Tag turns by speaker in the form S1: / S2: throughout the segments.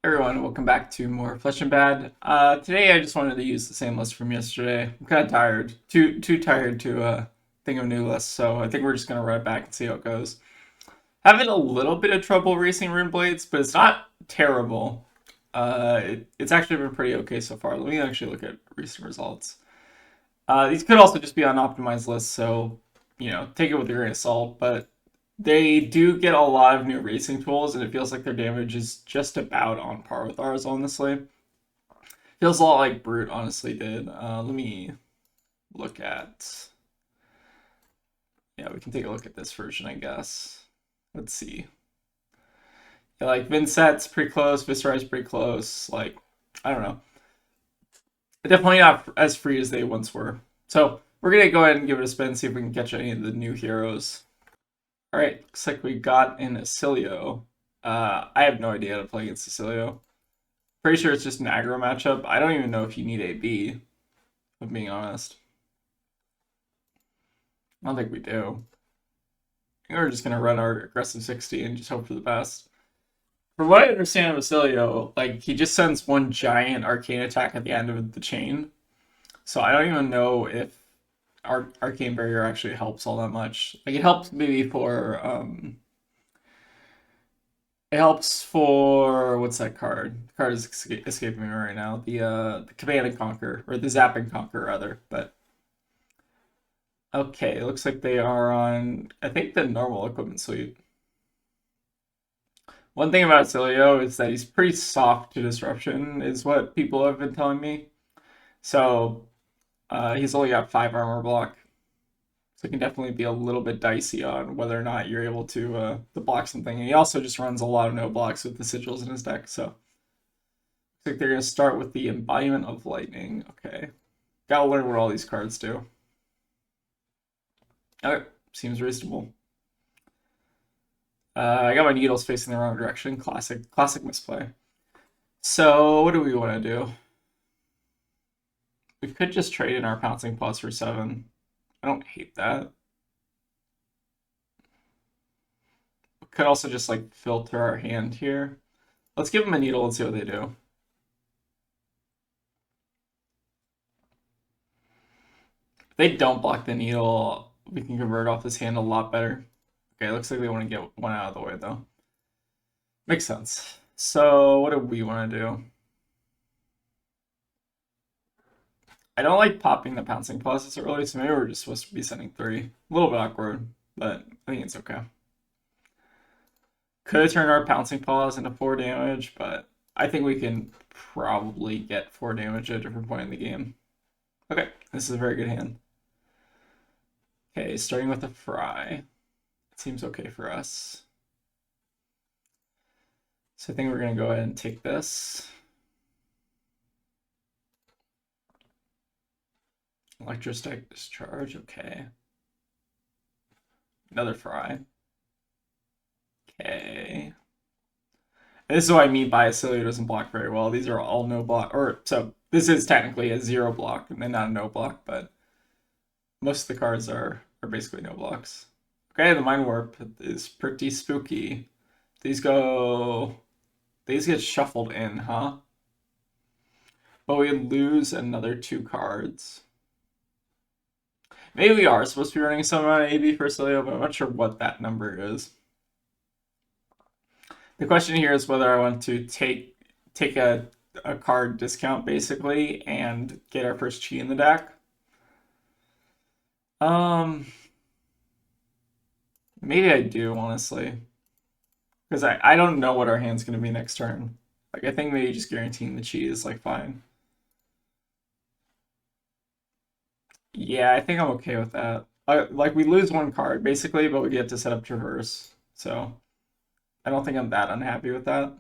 S1: Everyone, welcome back to more Flesh and Bad. Today I just wanted to use the same list from yesterday. I'm kind of tired, too tired to think of a new list, so I think we're just gonna run it back and see how it goes. Having a little bit of trouble racing rune blades, but it's not terrible. It's actually been pretty okay so far. Let me actually look at recent results. These could also just be on optimized lists, so take it with a grain of salt. But they do get a lot of new racing tools, and it feels like their damage is just about on par with ours, honestly. Feels a lot like Brute, honestly, did. Let me look at... Yeah, we can take a look at this version, I guess. Let's see. Yeah, like, Vincett's pretty close, Viscerai's pretty close. Like, I don't know. Definitely not as free as they once were. So, we're going to go ahead and give it a spin, see if we can catch any of the new heroes. Alright, looks like we got an Oscilio. I have no idea how to play against Oscilio. Pretty sure it's just an aggro matchup. I don't even know if you need AB, if I'm being honest. I don't think we do. I think we're just gonna run our aggressive 60 and just hope for the best. From what I understand of Oscilio, like he just sends one giant arcane attack at the end of the chain. So I don't even know if our arcane barrier actually helps all that much. Like it helps maybe for it helps for what's that card? The card is escaping me right now. The Command and Conquer, or the Zap and Conquer rather. But okay, it looks like they are on I think the normal equipment suite. One thing about Cilio is that he's pretty soft to disruption, is what people have been telling me. So he's only got 5 armor block. So it can definitely be a little bit dicey on whether or not you're able to block something. And he also just runs a lot of no blocks with the sigils in his deck. So looks like they're going to start with the Embodiment of Lightning. Okay. Gotta learn what all these cards do. Okay, seems reasonable. I got my needles facing the wrong direction. Classic misplay. So what do we want to do? We could just trade in our pouncing plus for 7. I don't hate that. We could also just like filter our hand here. Let's give them a needle and see what they do. If they don't block the needle, we can convert off this hand a lot better. Okay, looks like they want to get one out of the way though. Makes sense. So what do we want to do? I don't like popping the pouncing plus this early, so maybe we're just supposed to be sending 3. A little bit awkward, but I think it's okay. Could turn our pouncing paws into 4 damage, but I think we can probably get 4 damage at a different point in the game. Okay, this is a very good hand. Okay, starting with a fry. It seems okay for us. So I think we're going to go ahead and take this. Electrostatic discharge, okay. Another fry. Okay. This is what I mean by Oscilio doesn't block very well. These are all no block, or so this is technically a 0 block and then not a no block, but most of the cards are basically no blocks. Okay, the Mind Warp is pretty spooky. These get shuffled in, huh? But we lose another 2 cards. Maybe we are supposed to be running some amount of AB for Oscilio, but I'm not sure what that number is. The question here is whether I want to take a card discount basically and get our first chi in the deck. Maybe I do, honestly. Because I don't know what our hand's gonna be next turn. Like I think maybe just guaranteeing the chi is like fine. Yeah, I think I'm okay with that. Like we lose 1 card basically, but we get to set up Traverse. So I don't think I'm that unhappy with that.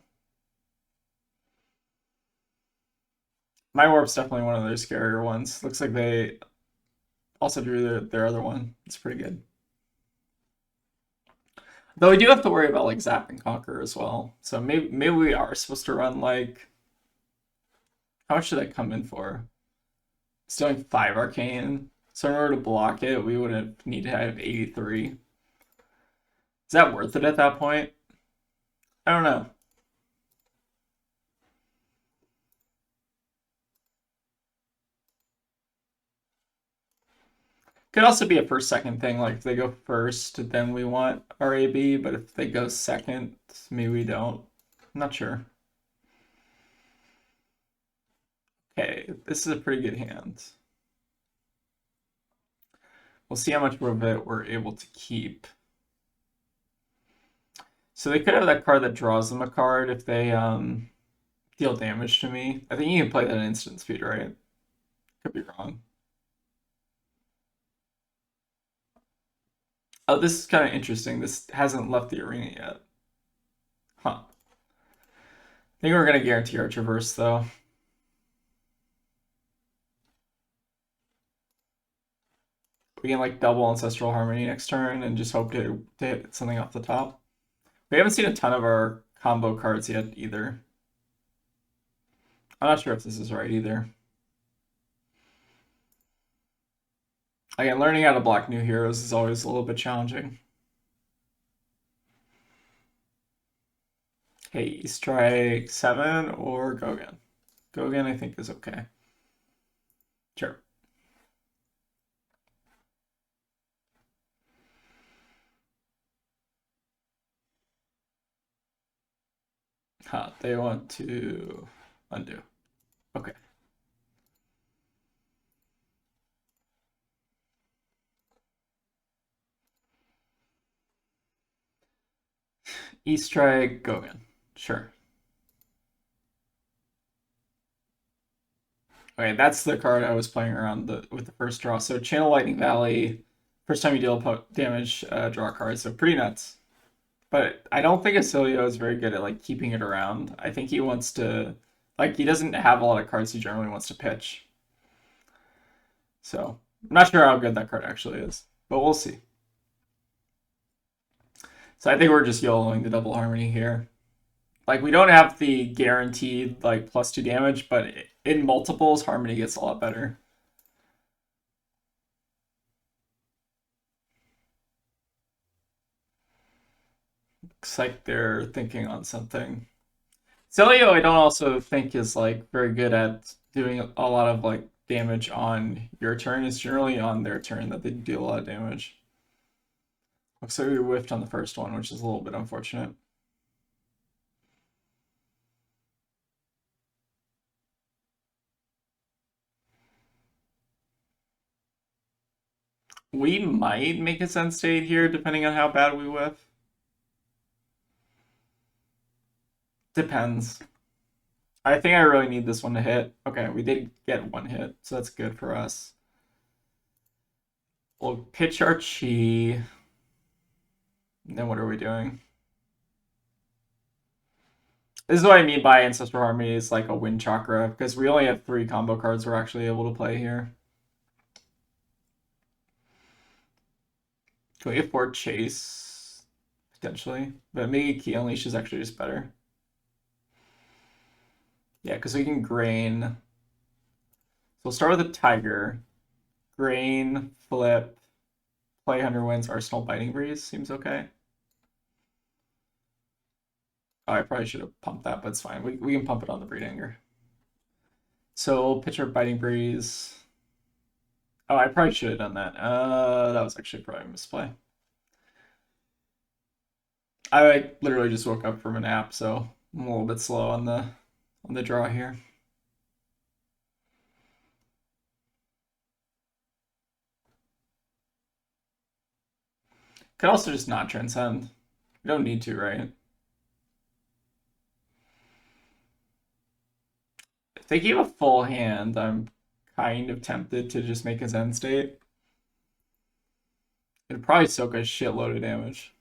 S1: My Warp's definitely one of their scarier ones. Looks like they also drew their other one. It's pretty good. Though we do have to worry about like Zap and Conquer as well. So maybe we are supposed to run like how much should that come in for? It's doing 5 arcane. So in order to block it, we would have need to have 83. Is that worth it at that point? I don't know. Could also be a first second thing, like if they go first, then we want RAB, but if they go second, maybe we don't. I'm not sure. Okay, this is a pretty good hand. We'll see how much of it we're able to keep. So they could have that card that draws them a card if they deal damage to me. I think you can play that at instant speed, right? Could be wrong. Oh, this is kind of interesting. This hasn't left the arena yet. Huh. I think we're gonna guarantee our traverse though. We can like double Ancestral Harmony next turn and just hope to hit something off the top. We haven't seen a ton of our combo cards yet either. I'm not sure if this is right either. Again, learning how to block new heroes is always a little bit challenging. Hey, strike 7 or go again. Go again, I think, is okay. Sure. Huh, they want to undo. Okay. E strike, go again. Sure. Okay, that's the card I was playing around with the first draw. So Channel Lightning Valley, first time you deal damage, draw a card. So pretty nuts. But I don't think Oscilio is very good at like keeping it around. I think he wants to, like, he doesn't have a lot of cards he generally wants to pitch. So I'm not sure how good that card actually is, but we'll see. So I think we're just YOLOing the double harmony here. Like we don't have the guaranteed like +2 damage, but in multiples, harmony gets a lot better. Looks like they're thinking on something. Celio, I don't also think is like very good at doing a lot of like damage on your turn. It's generally on their turn that they deal a lot of damage. Looks like we whiffed on the first one, which is a little bit unfortunate. We might make a Zen state here, depending on how bad we whiff. Depends. I think I really need this one to hit. Okay, we did get one hit, so that's good for us. We'll pitch our chi. And then what are we doing? This is what I mean by Ancestral Harmony is like a win chakra, because we only have 3 combo cards we're actually able to play here. Can we afford Chase? Potentially. But maybe Key Unleash is actually just better. Yeah, because we can Grain. So we'll start with a Tiger. Grain, flip, play 100 wins, Arsenal, Biting Breeze. Seems okay. Oh, I probably should have pumped that, but it's fine. We can pump it on the Breed Anger. So we'll pitch our Biting Breeze. Oh, I probably should have done that. That was actually probably a misplay. I literally just woke up from a nap, so I'm a little bit slow on the draw here. Could also just not transcend. We don't need to, right? If they give a full hand, I'm kind of tempted to just make his end state. It'd probably soak a shitload of damage.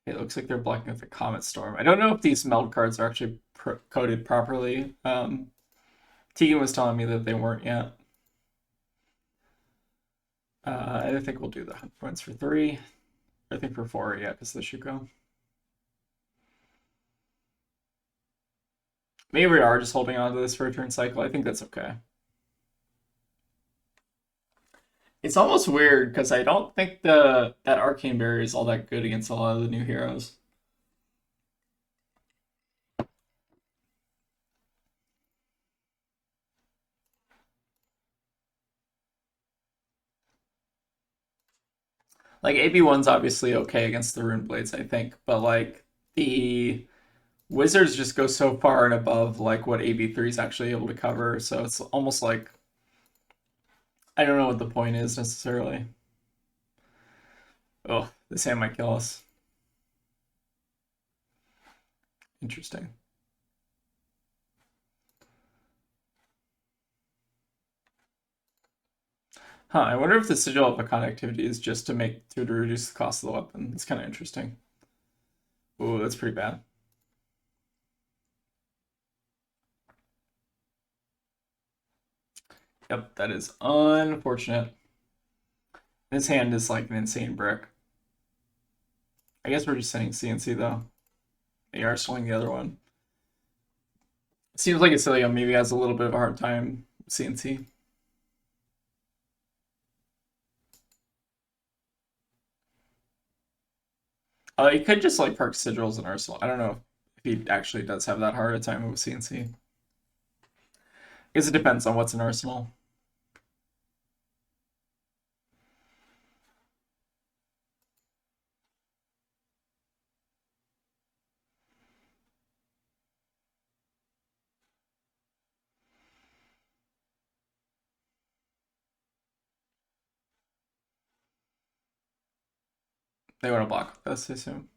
S1: It looks like they're blocking with a Comet Storm. I don't know if these meld cards are actually coded properly. Tegan was telling me that they weren't yet. I think we'll do the 100 points for 3. I think for 4, yeah, because the Shuko. Maybe we are just holding on to this for a turn cycle. I think that's okay. It's almost weird because I don't think the that arcane barrier is all that good against a lot of the new heroes. Like AB1's obviously okay against the rune blades, I think, but like the wizards just go so far and above like what AB3 is actually able to cover, so it's almost like I don't know what the point is necessarily. Oh, this hand might kill us. Interesting. Huh, I wonder if the sigil of icon activity is just to reduce the cost of the weapon. It's kind of interesting. Ooh, that's pretty bad. Yep, that is unfortunate. This hand is like an insane brick. I guess we're just sending CNC though. They are swinging the other one. Seems like Oscilio maybe has a little bit of a hard time with CNC. He could just like perk sigils in Arsenal. I don't know if he actually does have that hard a time with CNC. I guess it depends on what's in Arsenal. They want to block with this, I assume.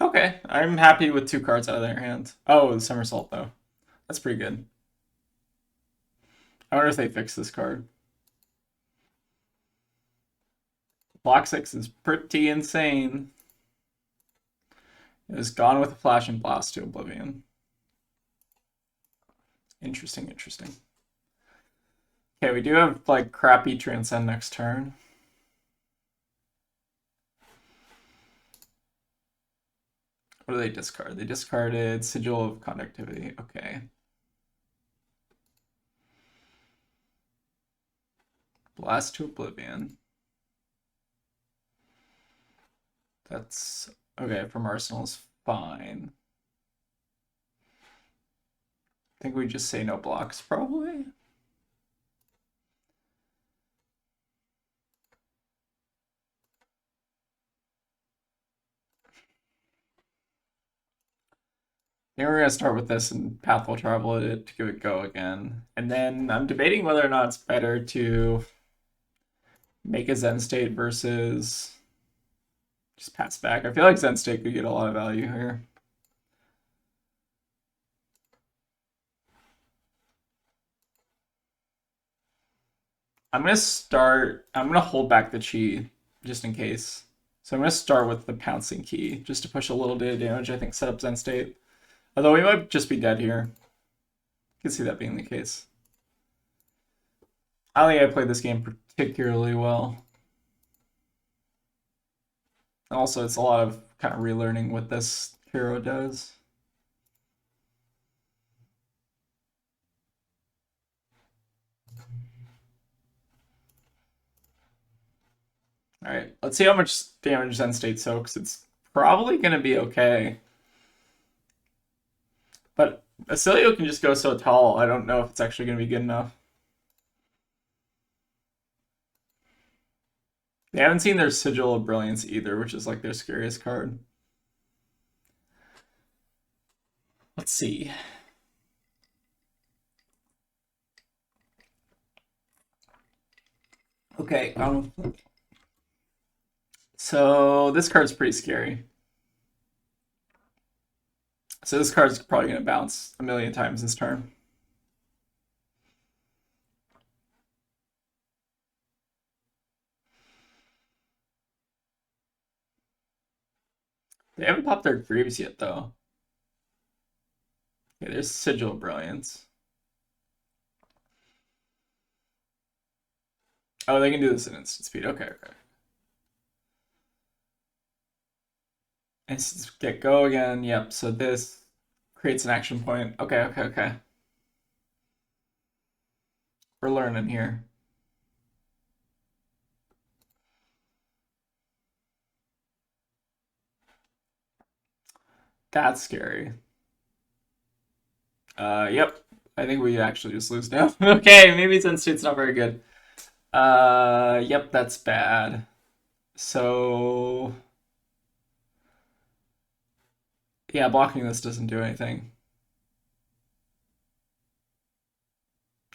S1: Okay, I'm happy with two cards out of their hand. Oh, the somersault though. That's pretty good. I wonder if they fix this card. Block 6 is pretty insane. It is gone with a flash and blast to oblivion. Interesting, interesting. Okay, we do have like crappy transcend next turn. What do they discard? They discarded Sigil of Conductivity. Okay. Blast to Oblivion. That's okay. From Arsenal's fine. I think we just say no blocks, probably. I think we're gonna start with this and Path will travel it to give it go again. And then I'm debating whether or not it's better to make a Zen state versus just pass back. I feel like Zen state could get a lot of value here. I'm gonna hold back the chi just in case. So I'm gonna start with the pouncing key just to push a little bit of damage, I think, set up Zen state. Although we might just be dead here. I can see that being the case. I don't think I played this game particularly well. Also, it's a lot of kind of relearning what this hero does. Alright, let's see how much damage Zen State soaks. It's probably going to be okay. But Oscilio can just go so tall, I don't know if it's actually going to be good enough. They haven't seen their Sigil of Brilliance either, which is like their scariest card. Let's see. Okay, so this card's pretty scary. So this card's probably going to bounce a million times this turn. They haven't popped their Greaves yet, though. Okay, there's Sigil of Brilliance. Oh, they can do this in instant speed. Okay, okay. And get go again. Yep, so this creates an action point. Okay, okay, okay. We're learning here. That's scary. Yep. I think we actually just lose now. Okay, maybe Zen State's not very good. Yep, that's bad. So, yeah, blocking this doesn't do anything.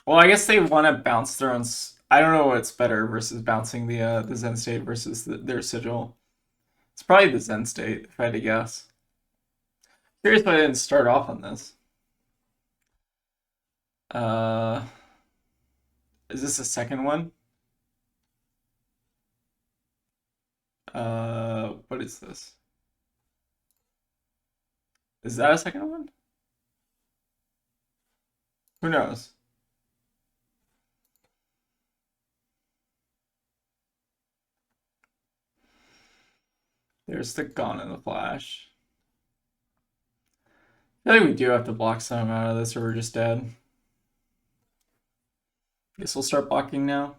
S1: Well, I guess they want to bounce their own. I don't know what's better versus bouncing the Zen State versus their sigil. It's probably the Zen State, if I had to guess. Curious why I didn't start off on this. Uh, is this the second one? What is this? Is that a second one? Who knows? There's the Gone in the Flash. I think we do have to block some out of this or we're just dead. Guess we'll start blocking now.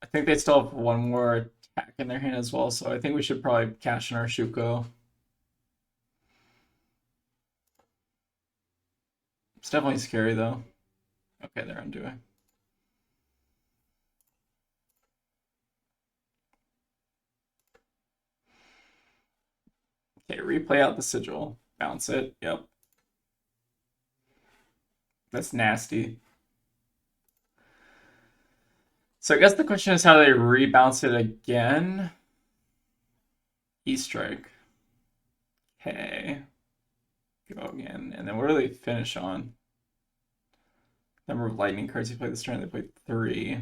S1: I think they still have one more attack in their hand as well, so I think we should probably cash in our Shuko. It's definitely scary though. Okay, they're undoing. Okay, replay out the sigil. Bounce it. Yep. That's nasty. So I guess the question is how they rebounce it again. E-strike. Okay. Go again. And then what do they finish on? Number of lightning cards you play this turn, they play 3.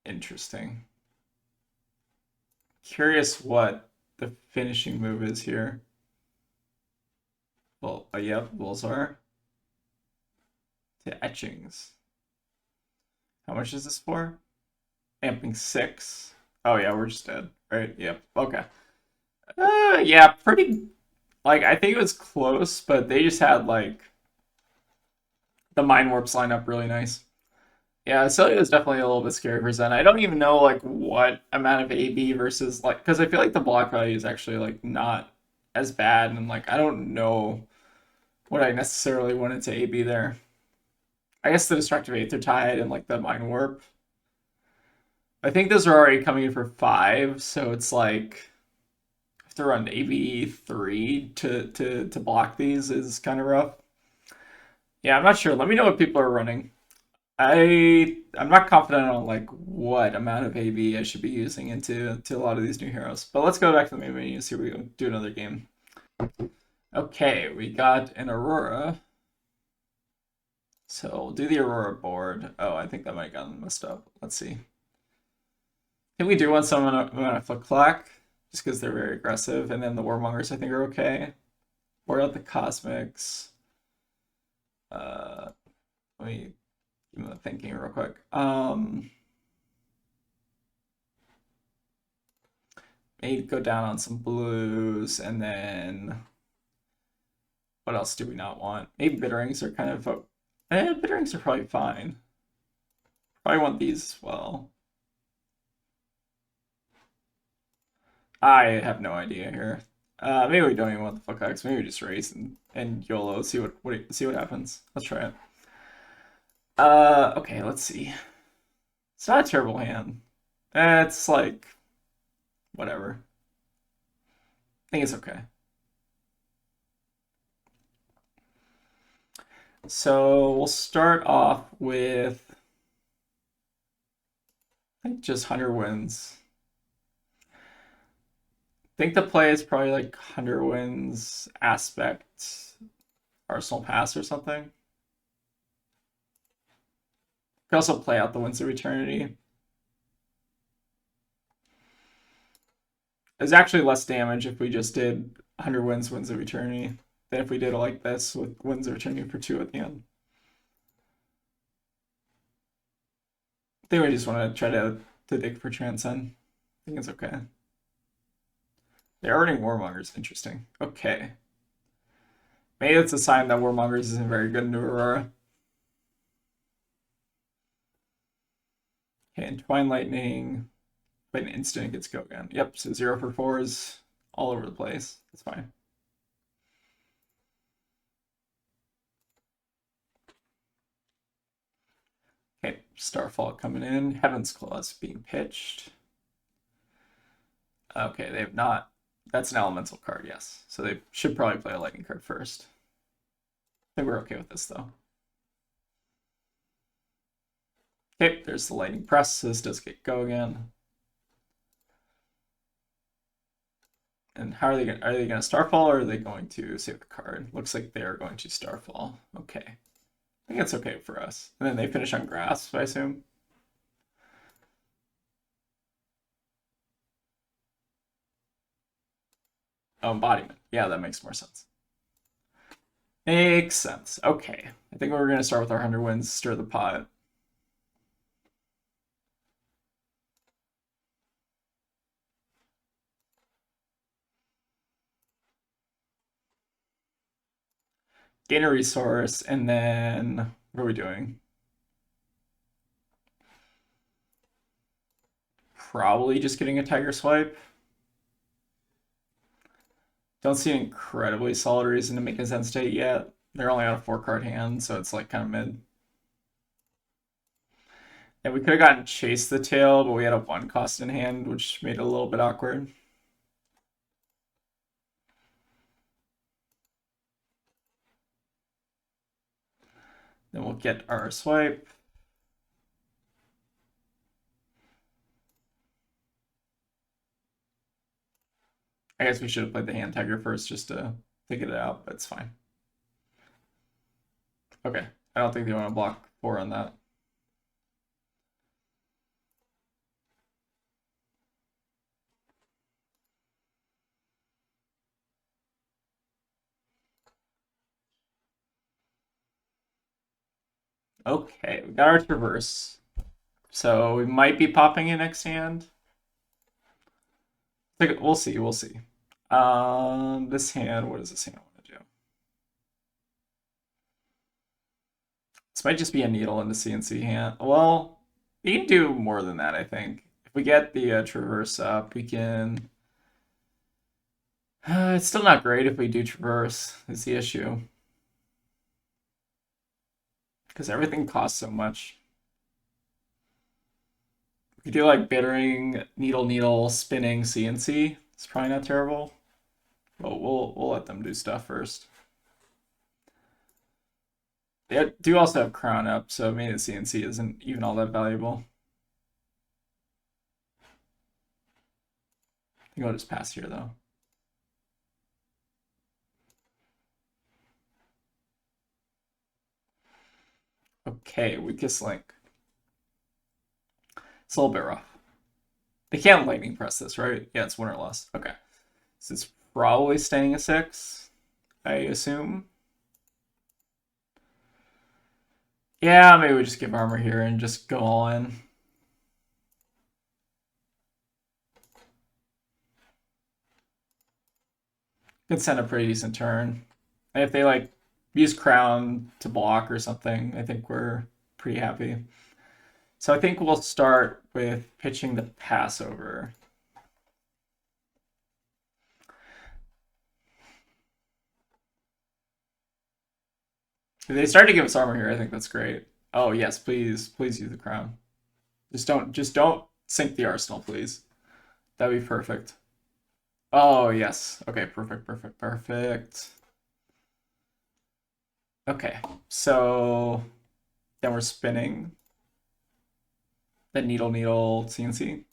S1: Interesting. Curious what the finishing move is here. Well, yep, Bulzar. To etchings. How much is this for? Amping 6. Oh yeah, we're just dead, right? Yep. Okay. Yeah, pretty. Like I think it was close, but they just had like the mind warps line up really nice. Yeah, Oscilio is definitely a little bit scary for Zen. I don't even know like what amount of AB versus like because I feel like the block value is actually like not as bad, and like I don't know what I necessarily wanted to AB there. I guess the destructive Aether Tide and like the mind warp. I think those are already coming in for 5, so it's like I have to run AB 3 to block these is kind of rough. Yeah, I'm not sure. Let me know what people are running. I'm not confident on like what amount of AB I should be using into a lot of these new heroes. But let's go back to the main menu and see if we can do another game. Okay, we got an Aurora. So we'll do the Aurora board. Oh, I think that might have gotten messed up. Let's see. Can we do one summon a Flick Clack? Just because they're very aggressive. And then the Warmongers I think are okay. Board out the Cosmics. Let me give them the thinking real quick. Maybe go down on some blues, and then what else do we not want? Maybe Bitterings are kind of Bitterings are probably fine. Probably want these as well. I have no idea here. Maybe we don't even want the fuck X. Maybe we just race and YOLO. See what happens. Let's try it. Okay, let's see. It's not a terrible hand. It's like whatever. I think it's okay. So we'll start off with I think just 100 wins. I think the play is probably like 100 wins aspect Arsenal pass or something. You can also play out the Winds of Eternity. There's actually less damage if we just did 100 wins, Winds of Eternity, than if we did it like this with Winds of Eternity for 2 at the end. I think we just want to try to dig for Transcend. I think it's okay. They're already Warmongers. Interesting. Okay. Maybe it's a sign that Warmongers isn't very good into Aurora. Okay, and Twine Lightning, but an instant gets go again. Yep, so 0 for 4s all over the place. That's fine. Okay, Starfall coming in. Heaven's Claws being pitched. Okay, they have not. That's an elemental card, yes. So they should probably play a lightning card first. I think we're okay with this, though. Okay, there's the lightning press. So this does get go again. And how are they going? Are they going to Starfall or are they going to save the card? Looks like they are going to Starfall. Okay, I think that's okay for us. And then they finish on Grasp, I assume. Oh, Embodiment. Yeah, that makes more sense. Makes sense. Okay, I think we're going to start with our 100 wins, stir the pot. Gain a resource, and then what are we doing? Probably just getting a Tiger Swipe. Don't see an incredibly solid reason to make a Zen State yet. They're only on a 4-card hand, so it's like kind of mid. And we could have gotten Chase the Tail, but we had a 1 cost in hand, which made it a little bit awkward. Then we'll get our swipe. I guess we should have played the hand Tiger first just to get it out, but it's fine. Okay, I don't think they want to block 4 on that. Okay, we got our Traverse. So we might be popping in next hand. We'll see, we'll see. This hand, what does this hand want to do? This might just be a needle in the CNC hand. Well, we can do more than that, I think. If we get the Traverse up, we can... it's still not great if we do Traverse, is the issue. Because everything costs so much. We could do like bittering, needle, spinning, CNC. It's probably not terrible. But we'll let them do stuff first. They do also have Crown up, so maybe the CNC isn't even all that valuable. I think I'll just pass here though. Okay, weakest link. It's a little bit rough. They can't lightning press this, right? Yeah, it's win or loss. Okay. So it's probably staying a 6, I assume. Yeah, maybe we just give armor here and just go all in. Could send a pretty decent turn. And if they like use Crown to block or something, I think we're pretty happy. So I think we'll start with pitching the Passover. If they start to give us armor here, I think that's great. Oh yes, please use the Crown. Just don't sink the arsenal, please. That'd be perfect. Oh yes. Okay, perfect. Okay, so then we're spinning the needle CNC.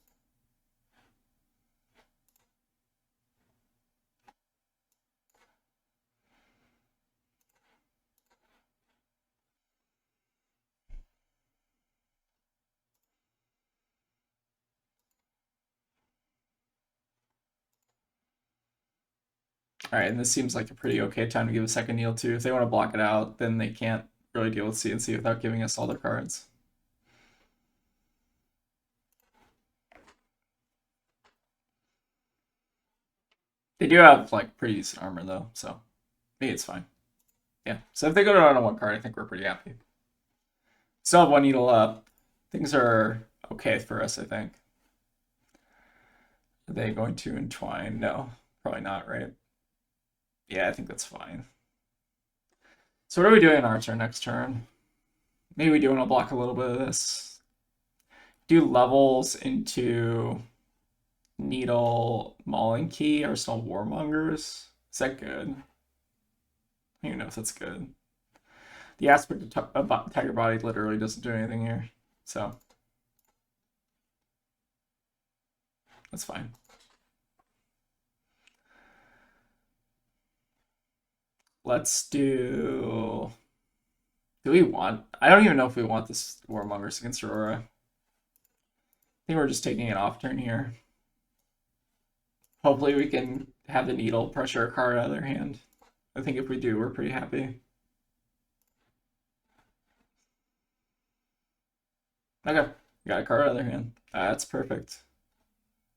S1: All right, and this seems like a pretty okay time to give a second needle too. If they want to block it out, then they can't really deal with CNC without giving us all their cards. They do have like pretty decent armor though, so maybe it's fine. Yeah. So if they go down on one card, I think we're pretty happy. Still have one needle up. Things are okay for us, I think. Are they going to entwine? No, probably not, right? Yeah, I think that's fine. So what are we doing on our turn next turn? Maybe we do want to block a little bit of this. Do levels into needle mauling key, Arsenal warmongers. Is that good? I don't even know if that's good. The aspect of Tiger Body literally doesn't do anything here, so that's fine. Let's do. Do we want? I don't even know if we want this warmongers against Aurora. I think we're just taking an off turn here. Hopefully we can have the needle pressure a card out of their hand. I think if we do, we're pretty happy. Okay, got a card out of their hand. That's perfect.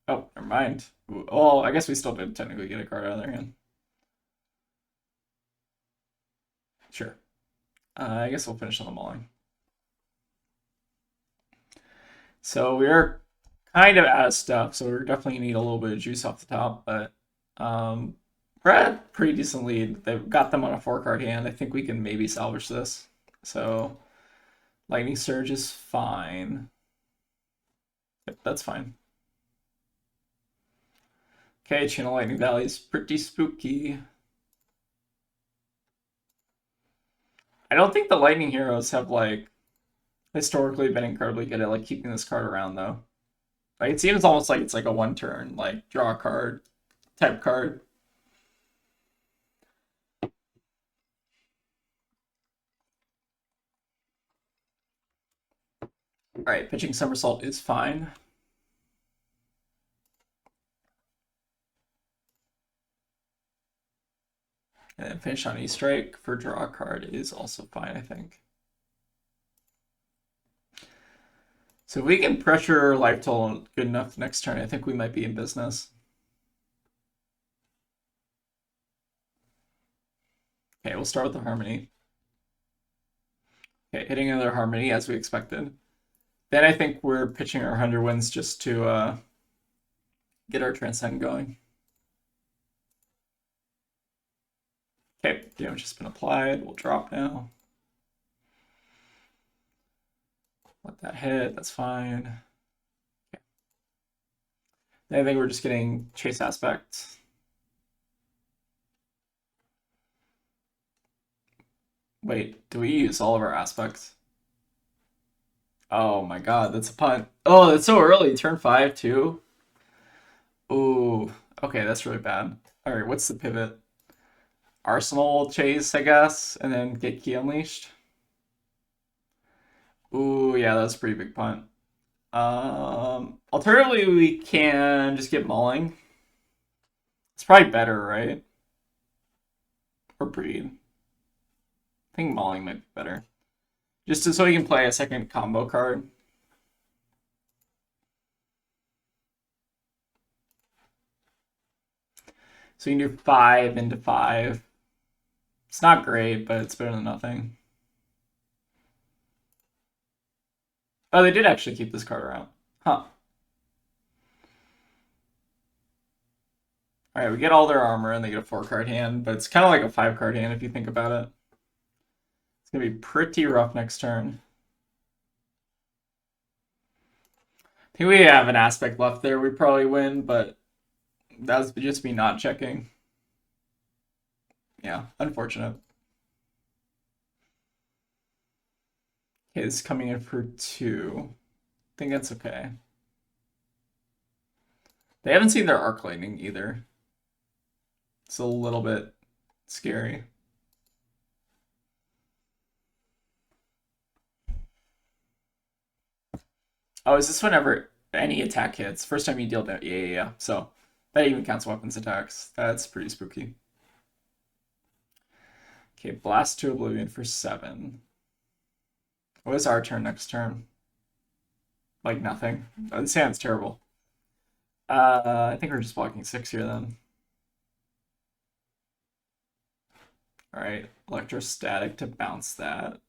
S1: Oh, never mind. Oh, I guess we still did technically get a card out of their hand. Sure. I guess we'll finish on the mauling. So we are kind of out of stuff, so we're definitely gonna need a little bit of juice off the top, but we're at a pretty decent lead. They've got them on a 4-card hand. I think we can maybe salvage this. So Lightning Surge is fine. Yep, that's fine. Okay, Channel Lightning Valley is pretty spooky. I don't think the Lightning Heroes have like historically been incredibly good at like keeping this card around though. Like it seems almost like it's like a one turn, like draw a card type card. Alright, pitching somersault is fine. And then finish on E-Strike for draw a card is also fine, I think. So if we can pressure Life Total good enough next turn, I think we might be in business. Okay, we'll start with the Harmony. Okay, hitting another Harmony as we expected. Then I think we're pitching our 100 Winds just to get our Transcend going. Okay, damage has been applied. We'll drop now. Let that hit, that's fine. Okay. I think we're just getting Chase Aspect. Wait, do we use all of our aspects? Oh my god, that's a punt. Oh, that's so early. Turn 5 too. Ooh, okay, that's really bad. All right, what's the pivot? Arsenal chase, I guess, and then get Key Unleashed. Ooh, yeah, that's a pretty big punt. Alternatively, we can just get Mauling. It's probably better, right? Or Breed. I think Mauling might be better. Just so we can play a second combo card. So you can do 5 into 5. It's not great, but it's better than nothing. Oh, they did actually keep this card around. Huh. Alright, we get all their armor and they get a 4-card hand, but it's kind of like a 5-card hand if you think about it. It's going to be pretty rough next turn. I think we have an aspect left there. We probably win, but that's just me not checking. Yeah, unfortunate. Okay, this is coming in for 2. I think that's okay. They haven't seen their Arc Lightning either. It's a little bit scary. Oh, is this whenever any attack hits? First time you deal damage. Yeah. So that even counts weapons attacks. That's pretty spooky. Okay, Blast to Oblivion for 7. What is our turn next turn? Like nothing. Oh, this hand's terrible. I think we're just blocking 6 here then. All right, electrostatic to bounce that.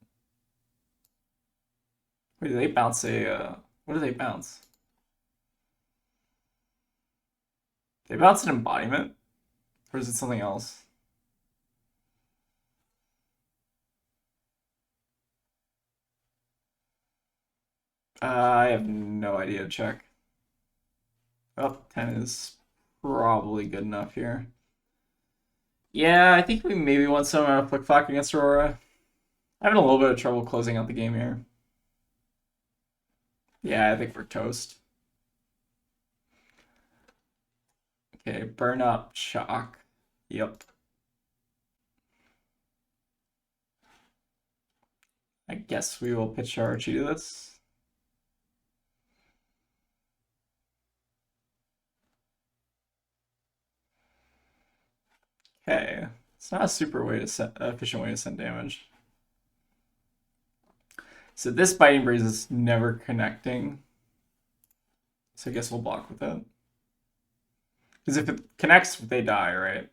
S1: Wait, do they bounce what do they bounce? They bounce an embodiment? Or is it something else? I have no idea. Check. Oh, 10 is probably good enough here. Yeah, I think we maybe want some Flick Flack against Aurora. I'm having a little bit of trouble closing out the game here. Yeah, I think we're toast. Okay, burn up, shock. Yep. I guess we will pitch our Archie to this. Okay, it's not a super way to efficient way to send damage. So this Biting Breeze is never connecting. So I guess we'll block with it. Because if it connects, they die, right?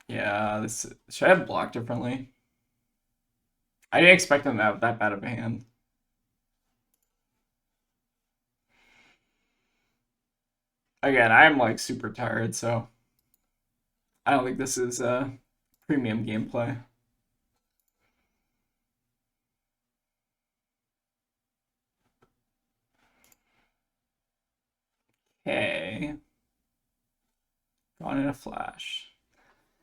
S1: Yeah, this should I have blocked differently? I didn't expect them to have that bad of a hand. Again, I'm like super tired, so I don't think this is premium gameplay. Okay. Gone in a flash.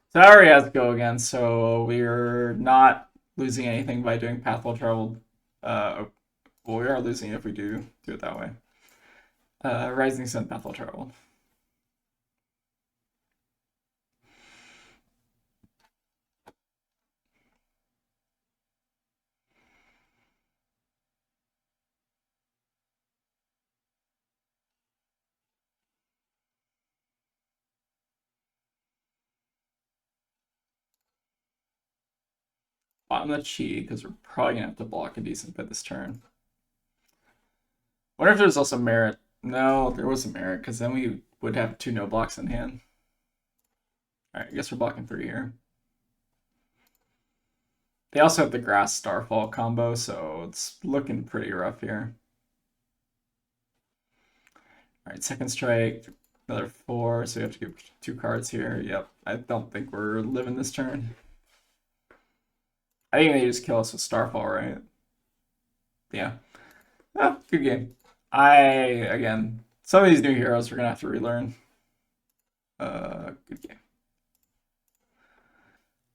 S1: So I already has to go again, so we're not losing anything by doing Pathwell Traveled. Well, we are losing if we do it that way. Rising Sun Pathwell Traveled. Bottom the Chi, because we're probably gonna have to block a decent bit this turn. Wonder if there's also merit. No, there wasn't merit, because then we would have 2 no blocks in hand. Alright, I guess we're blocking 3 here. They also have the Grass Starfall combo, so it's looking pretty rough here. Alright, second strike, another 4, so we have to give 2 cards here. Yep, I don't think we're living this turn. I think they just kill us with Starfall, right? Yeah. Oh, good game. Again, some of these new heroes we're gonna have to relearn. Good game.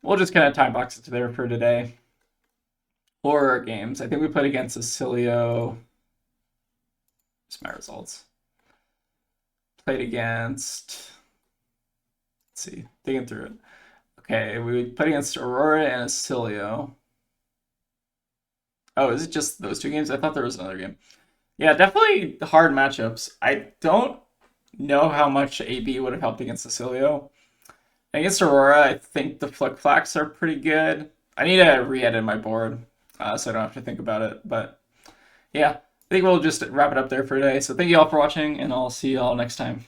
S1: We'll just kind of time box it to there for today. Horror games. I think we played against Oscilio. Just my results. Played against. Let's see, digging through it. Okay, we played against Aurora and Oscilio. Oh, is it just those 2 games? I thought there was another game. Yeah, definitely hard matchups. I don't know how much AB would have helped against Oscilio. Against Aurora, I think the Flick Flacks are pretty good. I need to re-edit my board so I don't have to think about it. But yeah, I think we'll just wrap it up there for today. So thank you all for watching, and I'll see you all next time.